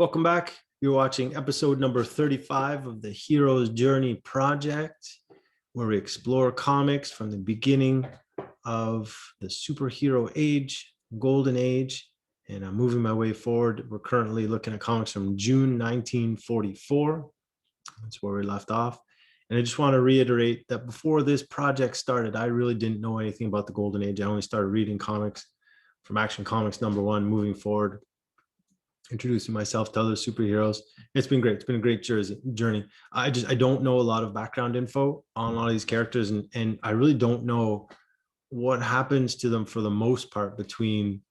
Welcome back. You're watching episode number 35 of the Hero's Journey Project, where we explore comics from the beginning of the superhero age, golden age, and I'm moving my way forward. We're currently looking at comics from June 1944. That's where we left off. And I just want to reiterate that before this project started, I really didn't know anything about the golden age. I only started reading comics from Action Comics #1, moving forward, introducing myself to other superheroes. It's been great. It's been a great journey. I don't know a lot of background info on a lot of these characters, and I really don't know what happens to them for the most part between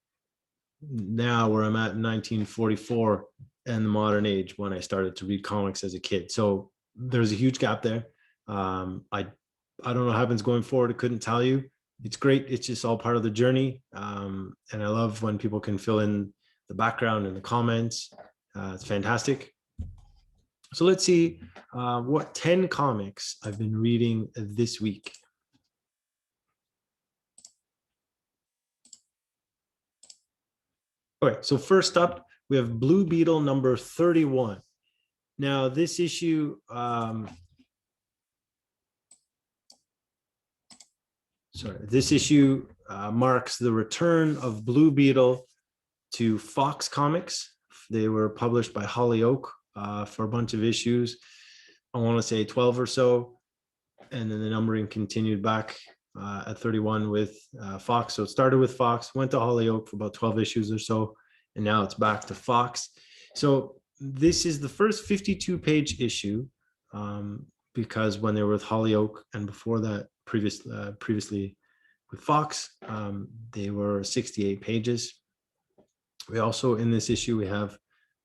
now where I'm at in 1944 and the modern age when I started to read comics as a kid. So there's a huge gap there. I don't know what happens going forward. I couldn't tell you. It's great. It's just all part of the journey. And I love when people can fill in the background in the comments. It's fantastic. So let's see what 10 comics I've been reading this week. Okay, so first up, we have Blue Beetle number 31. Now, this issue, marks the return of Blue Beetle to Fox Comics. They were published by Hollyoak for a bunch of issues. I want to say 12 or so. And then the numbering continued back at 31 with Fox. So it started with Fox, went to Hollyoak for about 12 issues or so, and now it's back to Fox. So this is the first 52-page issue because when they were with Hollyoak and before that, previously with Fox, they were 68 pages. We also, in this issue, we have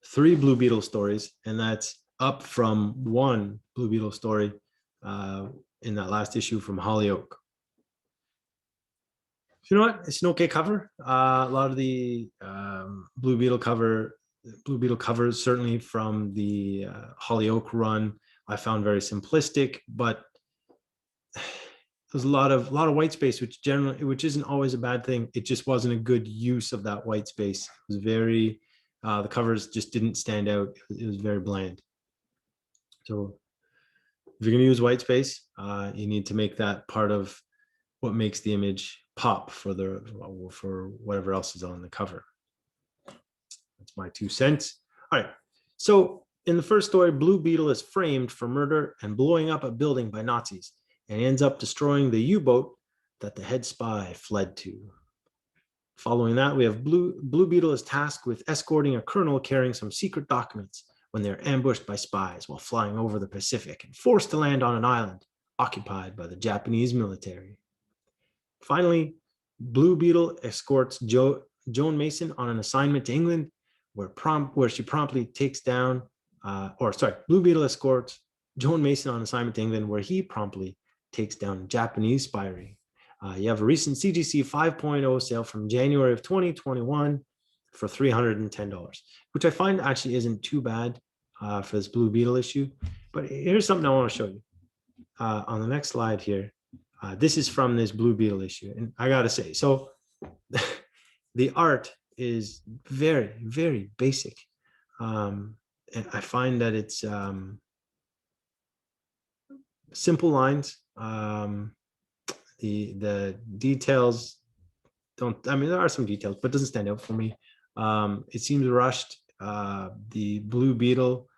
3 Blue Beetle stories, and that's up from 1 Blue Beetle story in that last issue from Hollyoak. You know what? It's an okay cover. A lot of the Blue Beetle covers, certainly from the Hollyoak run, I found very simplistic, but there's a lot of white space, which isn't always a bad thing. It just wasn't a good use of that white space. It was very, the covers just didn't stand out. It was very bland. So if you're going to use white space, you need to make that part of what makes the image pop for whatever else is on the cover. That's my 2 cents. All right. So in the first story, Blue Beetle is framed for murder and blowing up a building by Nazis, and he ends up destroying the U-boat that the head spy fled to. Following that, we have Blue Beetle is tasked with escorting a colonel carrying some secret documents when they're ambushed by spies while flying over the Pacific and forced to land on an island occupied by the Japanese military. Finally, Blue Beetle escorts Joan Mason on an assignment to England, where she promptly takes down, Blue Beetle escorts Joan Mason on assignment to England, where he promptly takes down Japanese spy ring. You have a recent CGC 5.0 sale from January of 2021 for $310, which I find actually isn't too bad for this Blue Beetle issue. But here's something I want to show you. On the next slide here, this is from this Blue Beetle issue. And I got to say, so the art is very, very basic. And I find that it's simple lines. The details there are some details, but it doesn't stand out for me. It seems rushed. The Blue Beetle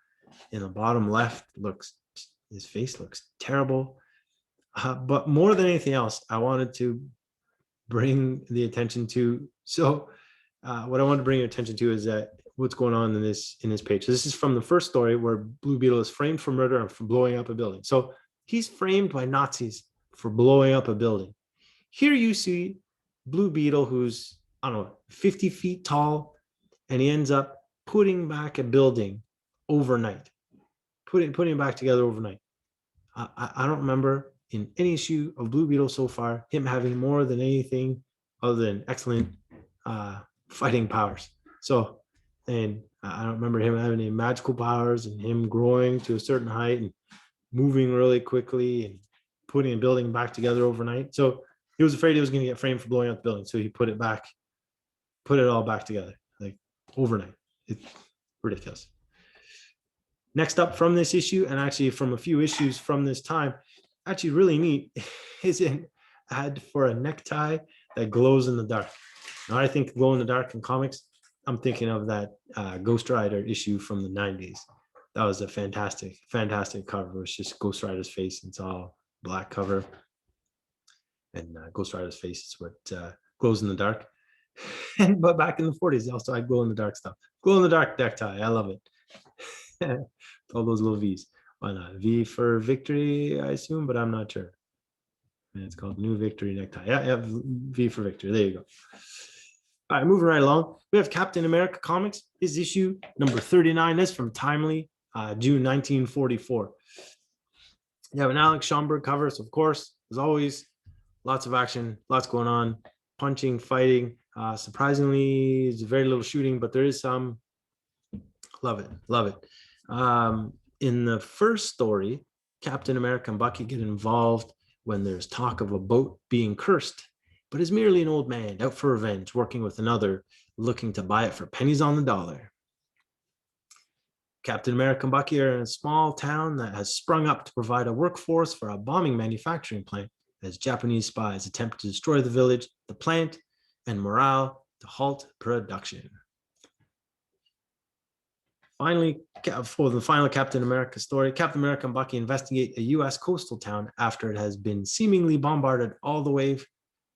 in the bottom left his face looks terrible. But more than anything else, I wanted to bring the attention to. So what I want to bring your attention to is that what's going on in this page. So this is from the first story where Blue Beetle is framed for murder and for blowing up a building. So he's framed by Nazis for blowing up a building. Here you see Blue Beetle, who's, 50 feet tall, and he ends up putting back a building overnight, putting it back together overnight. I don't remember in any issue of Blue Beetle so far him having more than anything other than excellent fighting powers. So, and I don't remember him having any magical powers and him growing to a certain height and moving really quickly and putting a building back together overnight. So he was afraid he was going to get framed for blowing up the building. So he put it all back together, like overnight. It's ridiculous. Next up from this issue, and actually from a few issues from this time, actually really neat, is an ad for a necktie that glows in the dark. Now, I think glow in the dark in comics, I'm thinking of that Ghost Rider issue from the 90s. That was a fantastic, fantastic cover. It's just Ghost Rider's face. It's all black cover. And Ghost Rider's face is what glows in the dark. But back in the 40s, they also had glow in the dark stuff. Glow in the dark necktie. I love it. All those little V's. Why not? V for victory, I assume, but I'm not sure. And it's called New Victory Necktie. Yeah, V for victory. There you go. All right, moving right along. We have Captain America Comics. His issue number 39. That's from Timely, June 1944. You have an Alex Schomburg cover. So, of course, as always, lots of action, lots going on, punching, fighting. Surprisingly, it's very little shooting, but there is some. Love it, love it. In the first story, Captain America and Bucky get involved when there's talk of a boat being cursed, but is merely an old man out for revenge, working with another, looking to buy it for pennies on the dollar. Captain America and Bucky are in a small town that has sprung up to provide a workforce for a bombing manufacturing plant as Japanese spies attempt to destroy the village, the plant, and morale to halt production. Finally, for the final Captain America story, Captain America and Bucky investigate a U.S. coastal town after it has been seemingly bombarded all the way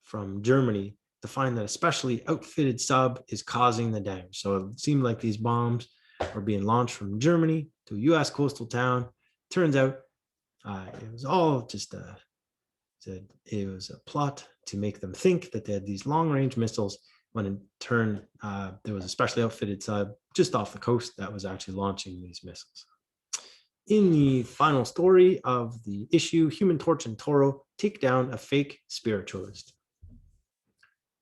from Germany to find that a specially outfitted sub is causing the damage. So it seemed like these bombs were being launched from Germany to a U.S. coastal town. Turns out it was all just it was a plot to make them think that they had these long-range missiles, when in turn there was a specially outfitted sub just off the coast that was actually launching these missiles. In the final story of the issue, Human Torch and Toro take down a fake spiritualist.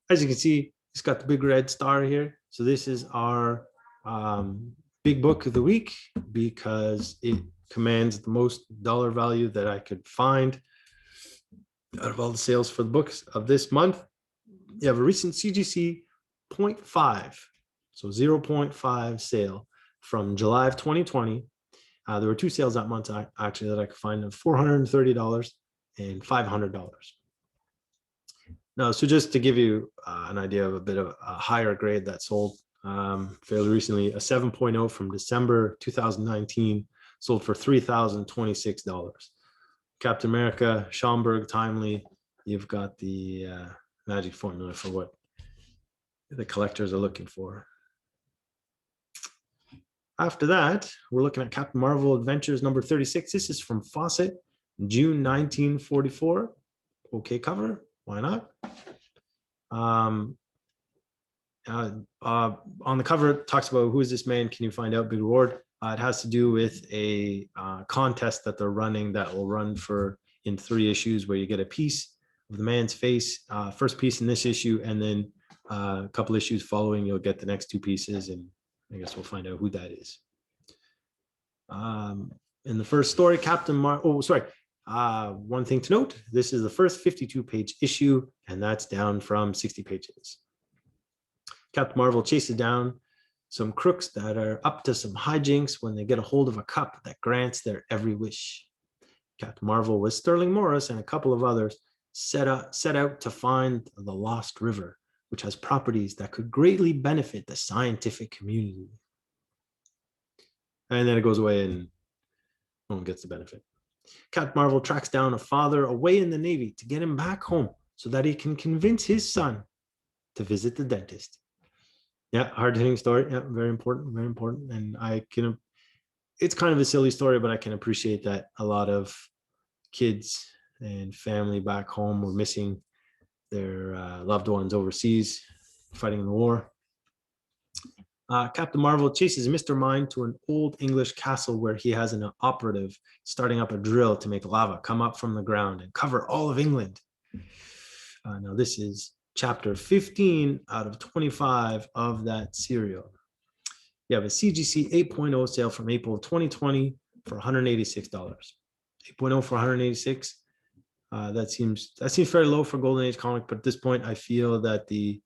As you can see, it's got the big red star here. So this is our big book of the week because it commands the most dollar value that I could find out of all the sales for the books of this month. You have a recent CGC 0.5, so 0.5 sale from July of 2020. There were two sales that month actually that I could find of $430 and $500. Now, so just to give you an idea of a bit of a higher grade that sold fairly recently, a 7.0 from December 2019 sold for $3,026. Captain America, Schomburg, Timely, you've got the magic formula for what the collectors are looking for. After that, we're looking at Captain Marvel Adventures number 36. This is from Fawcett, June 1944. Okay cover, why not? On the cover, it talks about who is this man, can you find out, big reward. It has to do with a contest that they're running that will run for in 3 issues, where you get a piece of the man's face, first piece in this issue, and then a couple issues following, you'll get the next 2 pieces, and I guess we'll find out who that is. In the first story, one thing to note, this is the first 52-page issue, and that's down from 60 pages. Captain Marvel chases down some crooks that are up to some hijinks when they get a hold of a cup that grants their every wish. Captain Marvel with Sterling Morris and a couple of others set out to find the Lost River, which has properties that could greatly benefit the scientific community. And then it goes away and no one gets the benefit. Captain Marvel tracks down a father away in the Navy to get him back home so that he can convince his son to visit the dentist. Yeah, hard-hitting story. Yeah, very important, very important. And it's kind of a silly story, but I can appreciate that a lot of kids and family back home were missing their loved ones overseas fighting in the war. Captain Marvel chases Mr. Mind to an old English castle where he has an operative starting up a drill to make lava come up from the ground and cover all of England. Now this is chapter 15 out of 25 of that serial. You have a CGC 8.0 sale from April of 2020 for $186. 8.0 for $186. That seems very low for Golden Age comic, but at this point, I feel that the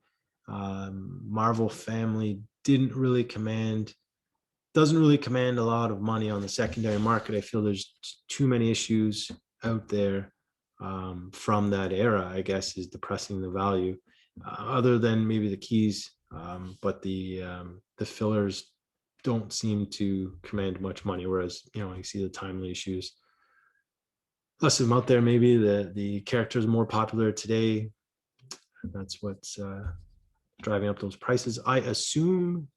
Marvel family didn't really command doesn't really command a lot of money on the secondary market. I feel there's too many issues out there from that era, I guess, is depressing the value, other than maybe the keys. But the fillers don't seem to command much money, whereas, you see the timely issues, less of them out there. Maybe the character is more popular today. That's what's driving up those prices, I assume.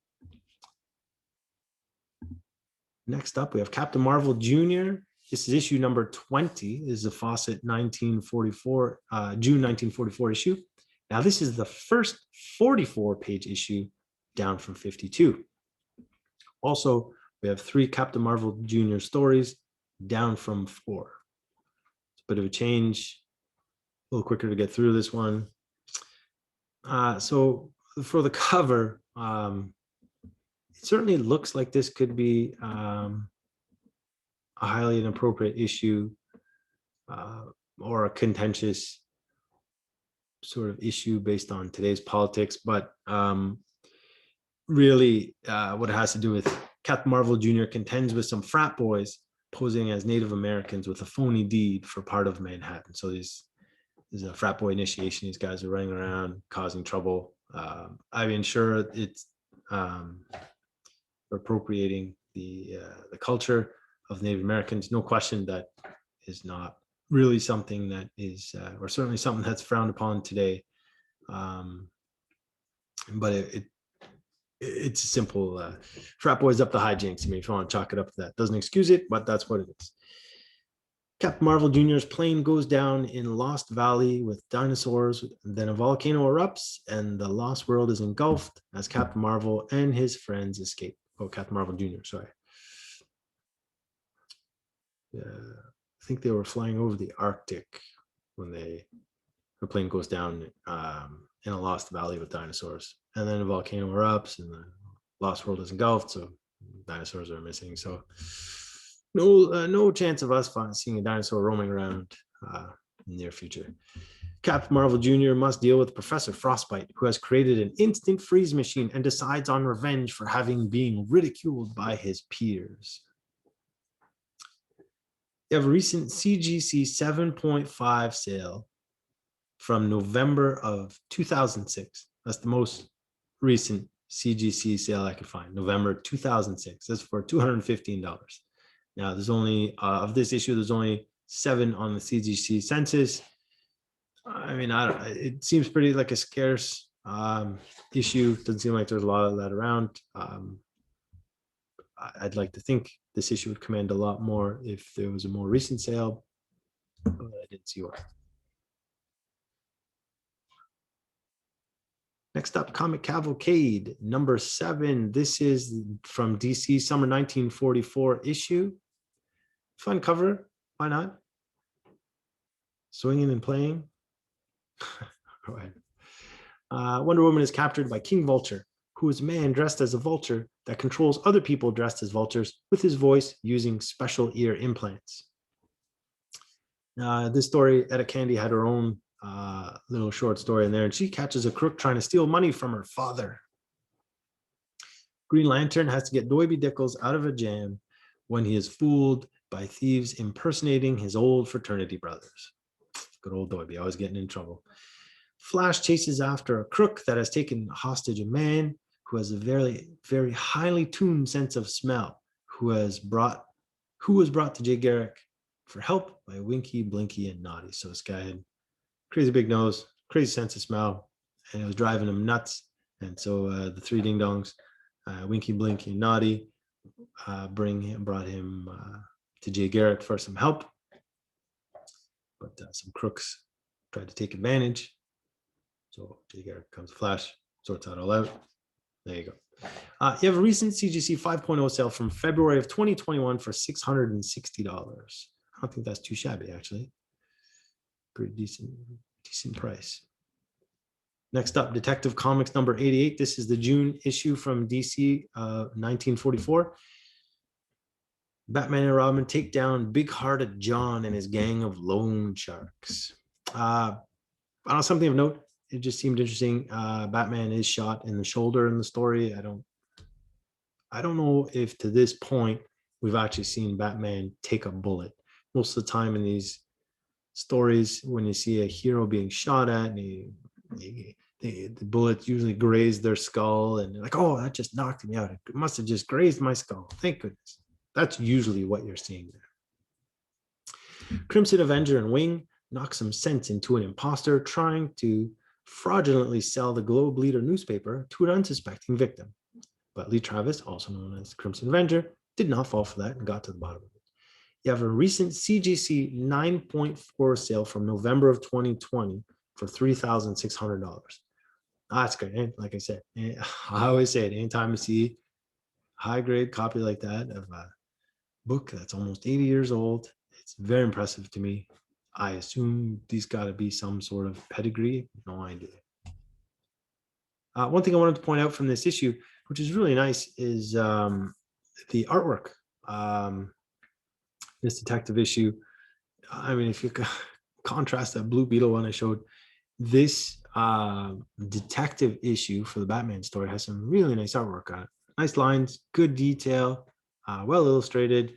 Next up, we have Captain Marvel Jr. This is issue number 20. This is a Fawcett 1944, June 1944 issue. Now, this is the first 44-page issue, down from 52. Also, we have 3 Captain Marvel Jr. stories, down from 4. It's a bit of a change, a little quicker to get through this one. So for the cover, it certainly looks like this could be a highly inappropriate issue, or a contentious sort of issue based on today's politics. But really, what it has to do with Captain Marvel Jr. contends with some frat boys posing as Native Americans with a phony deed for part of Manhattan. So there's a frat boy initiation. These guys are running around causing trouble. I mean, sure, it's appropriating the culture of Native Americans. No question, that is not really something that is, or certainly something that's frowned upon today. But it's a simple frat boys up the hijinks. I mean, if you want to chalk it up to that, doesn't excuse it, but that's what it is. Captain Marvel Jr.'s plane goes down in Lost Valley with dinosaurs, then a volcano erupts and the Lost World is engulfed as Captain Marvel and his friends escape. Oh, Captain Marvel Jr., sorry. I think they were flying over the Arctic when the plane goes down in a Lost Valley with dinosaurs. And then a volcano erupts and the Lost World is engulfed, so dinosaurs are missing. So no chance of us seeing a dinosaur roaming around in the near future. Captain Marvel Jr. must deal with Professor Frostbite, who has created an instant freeze machine and decides on revenge for having been ridiculed by his peers. You have a recent CGC 7.5 sale from November of 2006. That's the most recent CGC sale I could find, November 2006. That's for $215. Now, there's only, of this issue, there's only 7 on the CGC census. I mean, it seems pretty like a scarce issue. Doesn't seem like there's a lot of that around. I'd like to think this issue would command a lot more if there was a more recent sale, but I didn't see one. Next up, Comic Cavalcade, number 7. This is from DC Summer 1944 issue. Fun cover, why not? Swinging and playing. Wonder Woman is captured by King Vulture, who is a man dressed as a vulture that controls other people dressed as vultures with his voice using special ear implants. This story, Etta Candy had her own little short story in there, and she catches a crook trying to steal money from her father. Green Lantern has to get Doiby Dickles out of a jam when he is fooled by thieves impersonating his old fraternity brothers. Good old Doiby, always getting in trouble. Flash chases after a crook that has taken hostage a man who has a very, very highly tuned sense of smell, who was brought to Jay Garrick for help by Winky, Blinky, and Naughty. So this guy had crazy big nose, crazy sense of smell, and it was driving him nuts. And so the 3 ding-dongs, Winky, Blinky, and Naughty, brought him to Jay Garrick for some help. But some crooks tried to take advantage. So Jay Garrick comes Flash, sorts that all out. There you go. You have a recent CGC 5.0 sale from February of 2021 for $660. I don't think that's too shabby, actually. Pretty decent price. Next up, Detective Comics number 88. This is the June issue from DC 1944. Batman and Robin take down big-hearted John and his gang of loan sharks. Something of note, it just seemed interesting. Batman is shot in the shoulder in the story. I don't I don't know if to this point we've actually seen Batman take a bullet. Most of the time in these stories, when you see a hero being shot at, and the bullets usually graze their skull, and they're like, oh, that just knocked me out. It must have just grazed my skull. Thank goodness. That's usually what you're seeing there. Crimson Avenger and Wing knock some sense into an imposter trying to fraudulently sell the Globe Leader newspaper to an unsuspecting victim. But Lee Travis, also known as Crimson Avenger, did not fall for that and got to the bottom of it. You have a recent CGC 9.4 sale from November of 2020 for $3,600. That's great. And like I said, I always say it, anytime you see a high grade copy like that of a book that's almost 80 years old, it's very impressive to me. I assume these got to be some sort of pedigree. No idea. One thing I wanted to point out from this issue, which is really nice, is the artwork. This detective issue, I mean, if you contrast that Blue Beetle one I showed, this detective issue for the Batman story has some really nice artwork on it. Nice lines, good detail, well illustrated,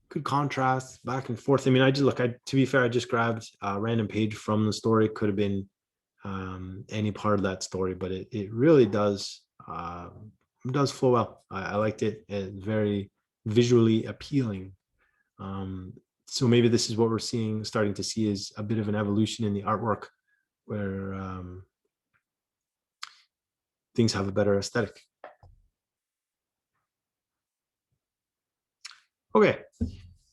good contrast, back and forth. I mean, to be fair, I just grabbed a random page from the story. Could have been any part of that story, but it really does flow well. I liked it. It's very visually appealing. So maybe this is what we're starting to see is a bit of an evolution in the artwork where things have a better aesthetic. Okay,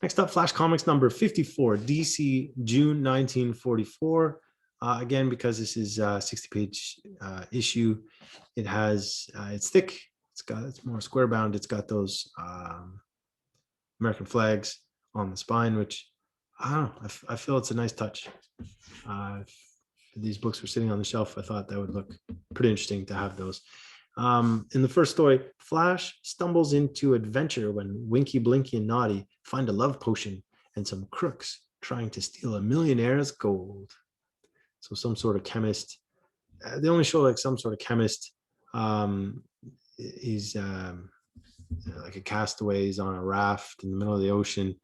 next up, Flash Comics number 54, DC, June 1944. Again, because this is a 60-page issue, it's thick. It's more square bound. It's got those American flags on the spine, which I don't know. I feel it's a nice touch. If these books were sitting on the shelf, I thought that would look pretty interesting to have those. In the first story, Flash stumbles into adventure when Winky, Blinky, and Naughty find a love potion and some crooks trying to steal a millionaire's gold. So some sort of chemist. They only show like some sort of chemist. He's like a castaway. He's on a raft in the middle of the ocean.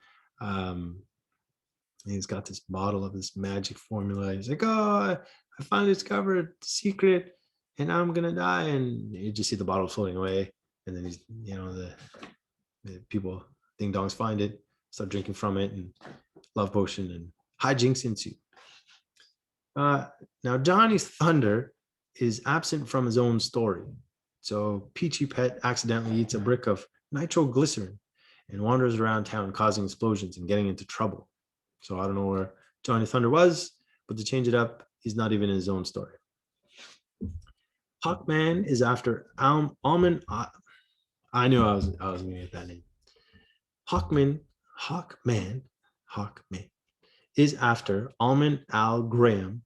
He's got this bottle of this magic formula. He's like, oh, I finally discovered the secret and I'm going to die. And you just see the bottle floating away. And then he's, the people, ding dongs, find it, start drinking from it, and love potion and hijinks ensue. Now, Johnny Thunder is absent from his own story. So Peachy Pet accidentally eats a brick of nitroglycerin and wanders around town causing explosions and getting into trouble. So I don't know where Johnny Thunder was, but to change it up, he's not even in his own story. Hawkman is after Almond. I knew I was going to get that name. Hawkman is after Almond Al Graham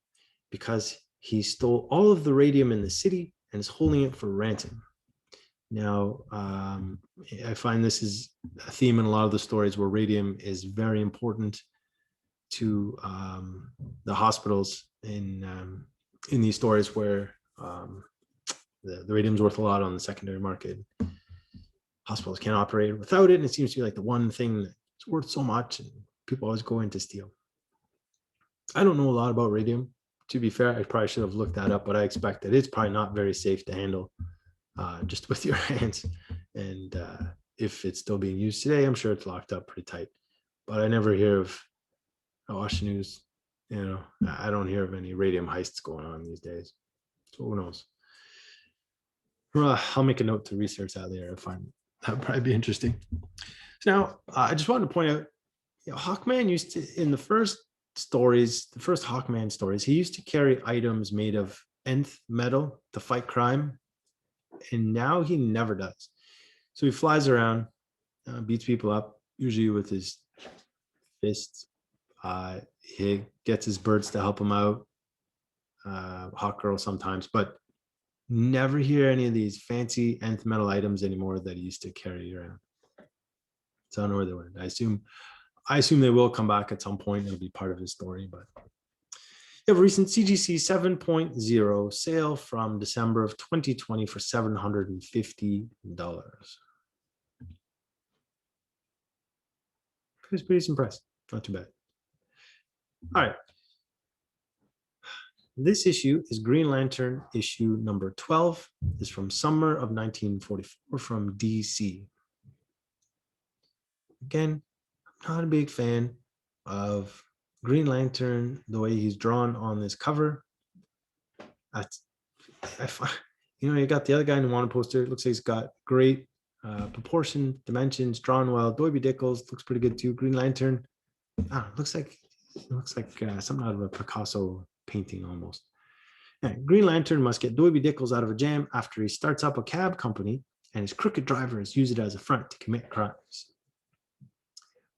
because he stole all of the radium in the city and is holding it for ransom. Now, I find this is a theme in a lot of the stories where radium is very important to the hospitals in these stories where the radium's worth a lot on the secondary market. Hospitals can't operate without it, and it seems to be like the one thing that's worth so much, and people always go in to steal. I don't know a lot about radium. To be fair, I probably should have looked that up, but I expect that it's probably not very safe to handle just with your hands. And if it's still being used today, I'm sure it's locked up pretty tight. But I never hear of, I watch the news, I don't hear of any radium heists going on these days. So who knows? I'll make a note to research that later. I find that would probably be interesting. So now, I just wanted to point out, Hawkman used to, in the first Hawkman stories, he used to carry items made of nth metal to fight crime, and now he never does. So he flies around, beats people up, usually with his fists. He gets his birds to help him out, Hawkgirl sometimes, but never hear any of these fancy nth metal items anymore that he used to carry around. So I don't know where they went. I assume they will come back at some point. It'll be part of his story, but you have a recent CGC 7.0 sale from December of 2020 for $750. was pretty impressed. Not too bad. All right. This issue is Green Lantern issue number 12. Is from summer of 1944 from DC. Again, I'm not a big fan of Green Lantern, the way he's drawn on this cover. I you got the other guy in the wanted poster. It looks like he's got great proportion, dimensions, drawn well. Doiby Dickles looks pretty good too. Green Lantern, looks like something out of a Picasso painting almost. Green Lantern must get Doiby Dickles out of a jam after he starts up a cab company and his crooked drivers use it as a front to commit crimes.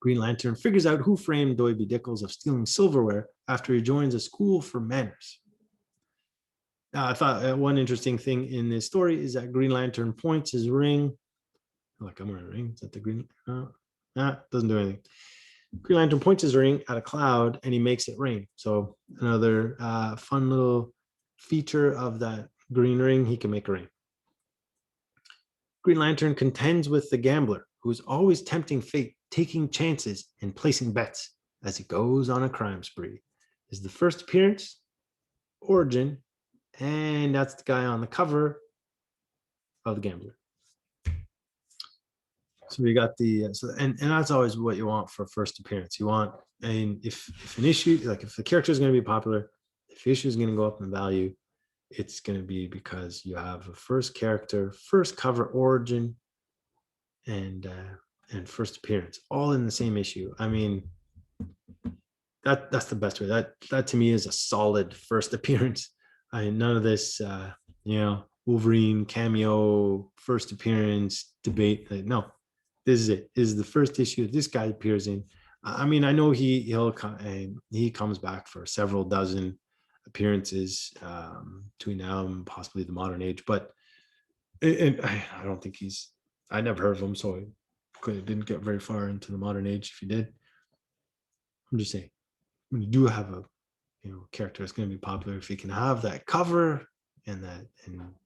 Green Lantern figures out who framed Doiby Dickles of stealing silverware after he joins a school for manners. I thought one interesting thing in this story is that Green Lantern points his ring. Like, I'm wearing a ring. Is that the green? Doesn't do anything. Green Lantern points his ring at a cloud and he makes it rain. So another fun little feature of that green ring, he can make a rain. Green Lantern contends with the gambler, who is always tempting fate, taking chances and placing bets as he goes on a crime spree. This is the first appearance, origin, and that's the guy on the cover of the gambler. So we got the and that's always what you want for first appearance. You want, and if an issue, like if the character is going to be popular, if the issue is going to go up in value, it's going to be because you have a first character, first cover, origin, and first appearance, all in the same issue. I mean, that's the best way. That to me is a solid first appearance. None of this, Wolverine cameo, first appearance debate. No, this is it. This is the first issue this guy appears in. I mean, I know he comes back for several dozen appearances between now and possibly the modern age, but I don't think I never heard of him, so I didn't get very far into the modern age. If you did, I'm just saying, when you do have a character that's going to be popular, if you can have that cover and a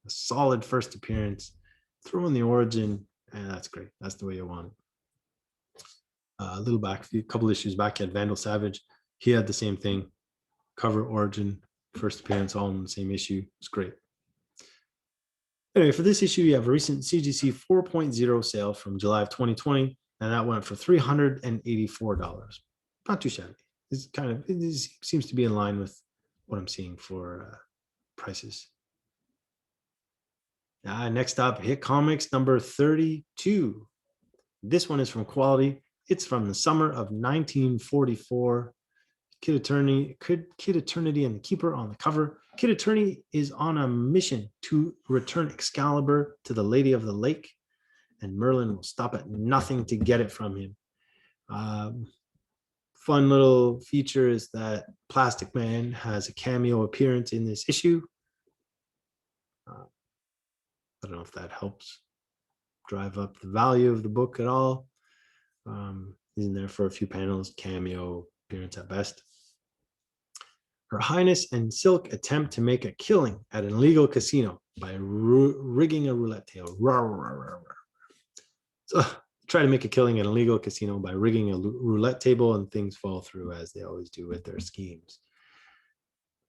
solid first appearance, throw in the origin, and that's great. That's the way you want it. A couple issues back, you had Vandal Savage. He had the same thing, cover, origin, first appearance, all in the same issue. It's great. Anyway, for this issue, you have a recent CGC 4.0 sale from July of 2020, and that went for $384. Not too shabby. It seems to be in line with what I'm seeing for prices. Next up, Hit Comics number 32. This one is from Quality. It's from the summer of 1944. Kid Eternity and the Keeper on the cover. Kid Eternity is on a mission to return Excalibur to the Lady of the Lake, and Merlin will stop at nothing to get it from him. Fun little feature is that Plastic Man has a cameo appearance in this issue. I don't know if that helps drive up the value of the book at all. He's in there for a few panels, cameo appearance at best. Her Highness and Silk attempt to make a killing at an illegal casino by rigging a roulette table. So try to make a killing at an illegal casino by rigging a roulette table, and things fall through as they always do with their schemes.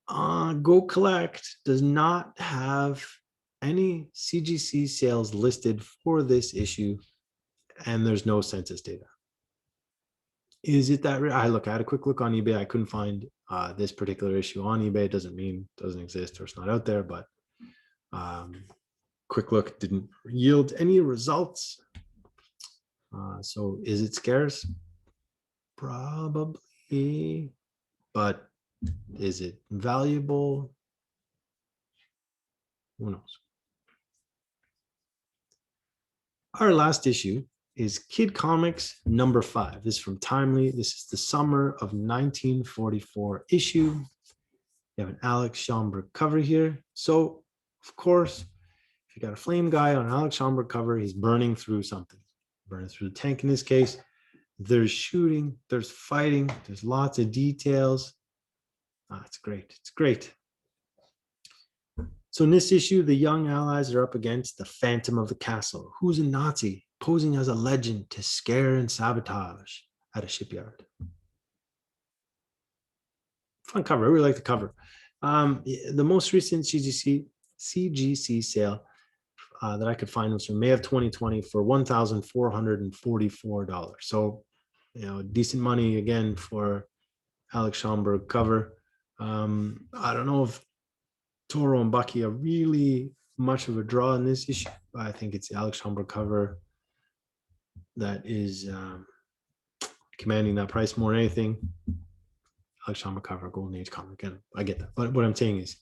Go Collect does not have any CGC sales listed for this issue, and there's no census data. Is it that I had a quick look on eBay. I couldn't find this particular issue on eBay. It doesn't mean it doesn't exist or it's not out there, but quick look didn't yield any results. So is it scarce? Probably, but is it valuable? Who knows? Our last issue is Kid Comics number 5. This is from Timely. This is the summer of 1944 issue. You have an Alex Schomburg cover here. So, of course, if you got a flame guy on an Alex Schomburg cover, he's burning through something. Burning through the tank in this case. There's shooting, there's fighting, there's lots of details. It's great. It's great. So in this issue, the young allies are up against the Phantom of the Castle, who's a Nazi posing as a legend to scare and sabotage. at a shipyard. Fun cover. I really like the cover. The most recent CGC sale that I could find was from May of 2020 for $1,444. So, decent money again for Alex Schomburg cover. I don't know if Toro and Bucky are really much of a draw in this issue, but I think it's the Alex Schomburg cover that is commanding that price more than anything. Alex Schomburg cover, Golden Age comic. Again, I get that. But what I'm saying is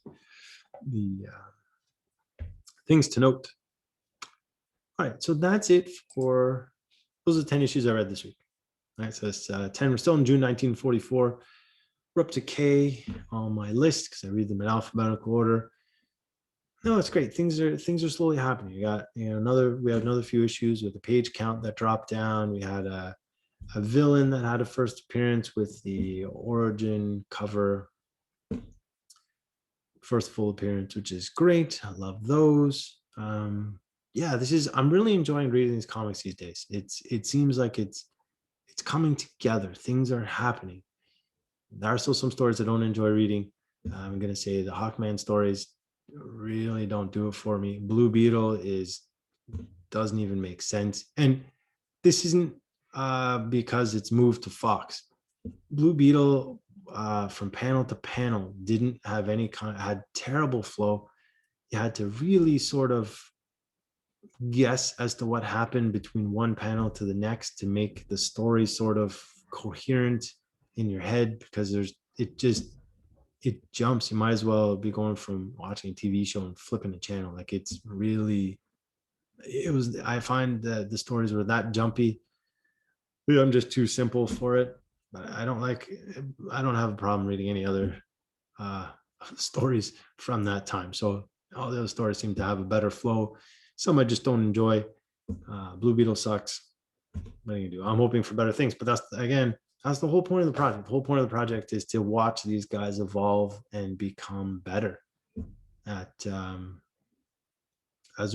the things to note. All right, so that's it for those are the 10 issues I read this week. All right, so it's 10. We're still in June 1944. We're up to K on my list because I read them in alphabetical order. No, it's great. Things are slowly happening. We got we had another few issues with the page count that dropped down. We had a villain that had a first appearance with the origin cover, first full appearance, which is great. I love those. Yeah, I'm really enjoying reading these comics these days. It seems like it's coming together. Things are happening. There are still some stories I don't enjoy reading. I'm going to say the Hawkman stories really don't do it for me. Blue Beetle doesn't even make sense. And this isn't because it's moved to Fox. Blue Beetle from panel to panel didn't have had terrible flow. You had to really sort of guess as to what happened between one panel to the next to make the story sort of coherent in your head, because it jumps. You might as well be going from watching a TV show and flipping the channel. Like I find that the stories were that jumpy. I'm just too simple for it. But I don't have a problem reading any other stories from that time. So all the other stories seem to have a better flow. Some I just don't enjoy. Blue Beetle sucks. What are you gonna do? I'm hoping for better things, but that's the whole point of the project. The whole point of the project is to watch these guys evolve and become better as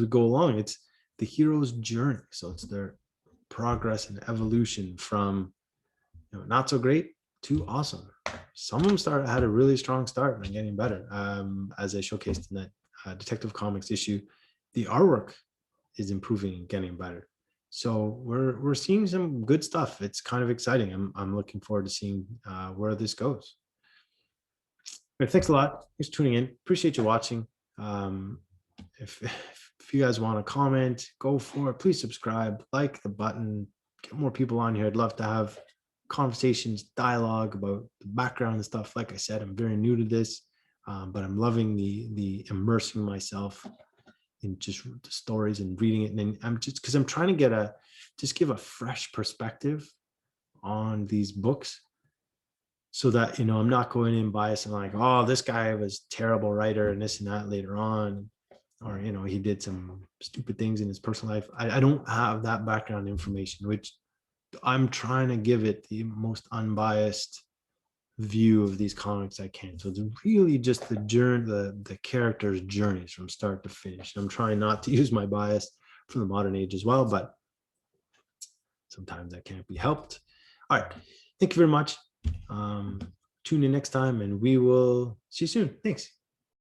we go along. It's the hero's journey. So it's their progress and evolution from not so great to awesome. Some of them had a really strong start and getting better. As I showcased in that Detective Comics issue, the artwork is improving and getting better. So we're seeing some good stuff. It's kind of exciting. I'm looking forward to seeing where this goes. But thanks a lot. Thanks for tuning in. Appreciate you watching. If you guys want to comment, go for it. Please subscribe, like the button, get more people on here. I'd love to have conversations, dialogue about the background and stuff. Like I said, I'm very new to this, but I'm loving the immersing myself in just the stories and reading it. And then I'm trying to give a fresh perspective on these books, so that I'm not going in biased and like, oh, this guy was a terrible writer and this and that later on, or he did some stupid things in his personal life. I don't have that background information, which I'm trying to give it the most unbiased view of these comics I can. So it's really just the journey, the characters' journeys from start to finish. I'm trying not to use my bias from the modern age as well, but sometimes that can't be helped. All right, thank you very much. Tune in next time, and we will see you soon. Thanks.